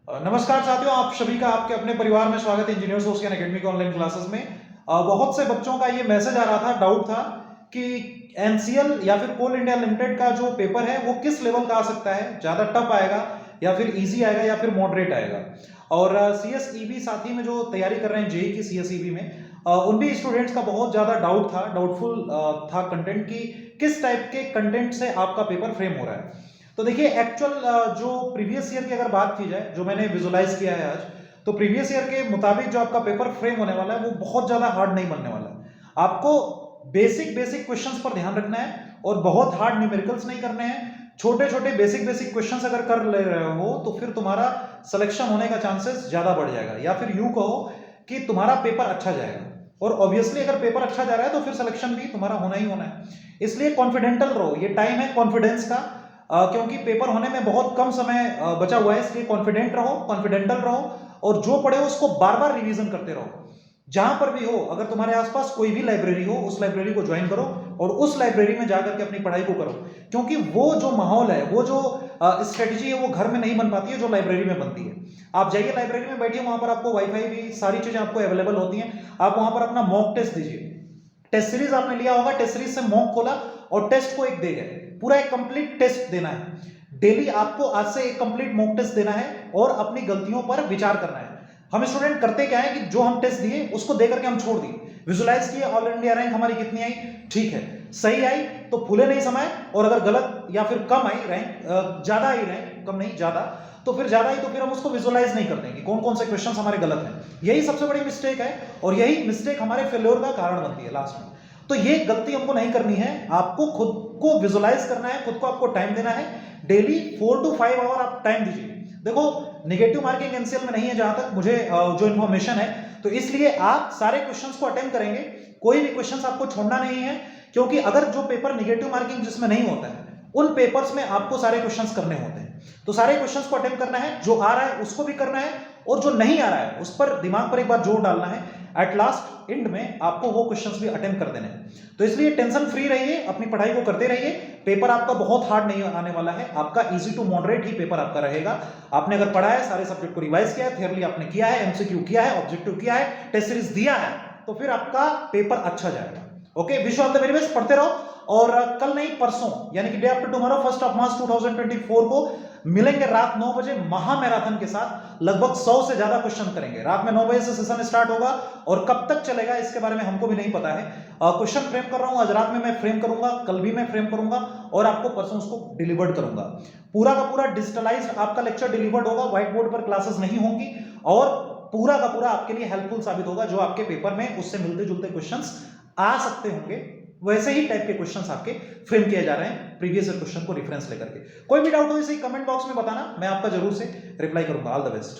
नमस्कार साथियों, आप सभी का आपके अपने परिवार में स्वागत है इंजीनियर सोर्स एकेडमी के ऑनलाइन क्लासेस में। बहुत से बच्चों का ये मैसेज आ रहा था, डाउट था कि एनसीएल या फिर कोल इंडिया लिमिटेड का जो पेपर है वो किस लेवल का आ सकता है, ज़्यादा टफ आएगा या फिर इजी आएगा या फिर मॉडरेट आएगा। और सीएसईबी साथी में जो तैयारी कर रहे हैं जेई की सीएसईबी में, उन भी स्टूडेंट्स का बहुत ज़्यादा डाउट था, डाउटफुल था कंटेंट की किस टाइप के कंटेंट से आपका पेपर फ्रेम हो रहा है। तो देखिए, एक्चुअल जो प्रीवियस ईयर की अगर बात की जाए, जो मैंने विजुलाइज किया है आज, तो प्रीवियस ईयर के मुताबिक जो आपका पेपर फ्रेम होने वाला है वो बहुत ज्यादा हार्ड नहीं बनने वाला है। आपको बेसिक बेसिक क्वेश्चंस पर ध्यान रखना है और बहुत हार्ड न्यूमेरिकल्स नहीं करने हैं। छोटे छोटे बेसिक बेसिक क्वेश्चंस अगर कर ले रहे हो तो फिर तुम्हारा सिलेक्शन होने का चांसेस ज्यादा बढ़ जाएगा, या फिर यूं कहो कि तुम्हारा पेपर अच्छा जाएगा। और ऑब्वियसली अगर पेपर अच्छा जा रहा है तो फिर सिलेक्शन भी तुम्हारा होना ही होना है। इसलिए कॉन्फिडेंटल रहो, ये टाइम है कॉन्फिडेंस का। क्योंकि पेपर होने में बहुत कम समय बचा हुआ है, इसलिए कॉन्फिडेंट रहो, कॉन्फिडेंटल रहो और जो पढ़े हो उसको बार बार रिवीजन करते रहो। जहां पर भी हो, अगर तुम्हारे आसपास कोई भी लाइब्रेरी हो उस लाइब्रेरी को ज्वाइन करो और उस लाइब्रेरी में जाकर के अपनी पढ़ाई को करो। क्योंकि वो जो माहौल है, वो जो स्ट्रेटजी है वो घर में नहीं बन पाती है, जो लाइब्रेरी में बनती है। आप जाइए लाइब्रेरी में बैठिए, वहां पर आपको वाईफाई भी सारी चीजें आपको अवेलेबल होती हैं। आप वहां पर अपना मॉक टेस्ट दीजिए। टेस्ट सीरीज आपने लिया होगा, टेस्ट सीरीज से मॉक खोला और टेस्ट को एक दे गए। पूरा एक कंप्लीट टेस्ट देना है। डेली आपको आज से एक कंप्लीट मॉक टेस्ट देना है और अपनी गलतियों पर विचार करना है। हम स्टूडेंट करते क्या है कि जो हम टेस्ट दिए उसको देकर के हम छोड़ दिए, विजुलाइज किए ऑल इंडिया रैंक हमारी कितनी आई, ठीक है सही आई तो फूले नहीं समाये, और अगर गलत या फिर कम आई रैंक, ज्यादा आई रैंक, कम नहीं ज्यादा, तो फिर ज्यादा ही तो फिर हम उसको विजुलाइज नहीं करते कि कौन कौन से क्वेश्चंस हमारे गलत हैं। यही सबसे बड़ी मिस्टेक है और यही मिस्टेक हमारे फेल्योर का कारण बनती है लास्ट में। तो ये गलती हमको नहीं करनी है। आपको खुद को विजुलाइज करना है, खुद को आपको टाइम देना है। डेली 4 to 5 आवर आप टाइम दीजिए। देखो, नेगेटिव मार्किंग एनसीएल में नहीं है जहां तक मुझे जो इन्फॉर्मेशन है, तो इसलिए आप सारे क्वेश्चंस को अटेम्प्ट करेंगे। कोई भी क्वेश्चंस आपको छोड़ना नहीं है, क्योंकि अगर जो पेपर नेगेटिव मार्किंग जिसमें नहीं होता है उन पेपर्स में आपको सारे क्वेश्चंस करने होते हैं। तो सारे क्वेश्चंस को अटेम्प्ट करना है, जो आ रहा है उसको भी करना है और जो नहीं आ रहा है उस पर दिमाग पर एक बार जोर डालना है। एट लास्ट एंड में आपको वो क्वेश्चंस भी अटेम्प्ट कर देने हैं। तो इसलिए टेंशन फ्री रहिए, अपनी पढ़ाई को करते रहिए। पेपर आपका बहुत हार्ड नहीं आने वाला है, आपका इजी टू मॉडरेट ही पेपर आपका रहेगा। आपने अगर पढ़ा है, सारे सब्जेक्ट को रिवाइज किया है, थियरली आपने किया है, एमसीक्यू किया है, ऑब्जेक्टिव किया है, टेस्ट सीरीज दिया है, तो फिर आपका पेपर अच्छा जाएगा। Okay, wish you all the very best. पढ़ते रहो और कल नहीं परसों यानी कि डे आफ्टर टुमारो 1 मार्च 2024 को मिलेंगे रात 9 बजे महा मैराथन के साथ। लगभग 100 से ज्यादा क्वेश्चन करेंगे। रात में 9 बजे से सेशन स्टार्ट होगा और कब तक चलेगा इसके बारे में हमको भी नहीं पता है। क्वेश्चन फ्रेम कर रहा हूं, आज रात में मैं फ्रेम करूंगा, कल भी मैं फ्रेम करूंगा और आपको परसों उसको डिलीवर्ड करूंगा। पूरा का पूरा डिजिटलाइज्ड आपका लेक्चर डिलीवर्ड होगा, व्हाइट बोर्ड पर क्लासेस नहीं होंगी और पूरा का पूरा आपके लिए हेल्पफुल साबित होगा। जो आपके पेपर में उससे मिलते जुलते क्वेश्चंस आ सकते होंगे, वैसे ही टाइप के क्वेश्चंस आपके फ्रेम किए जा रहे हैं प्रीवियस क्वेश्चन को रेफरेंस लेकर के। कोई भी डाउट हो इसे कमेंट बॉक्स में बताना, मैं आपका जरूर से रिप्लाई करूंगा। All the best.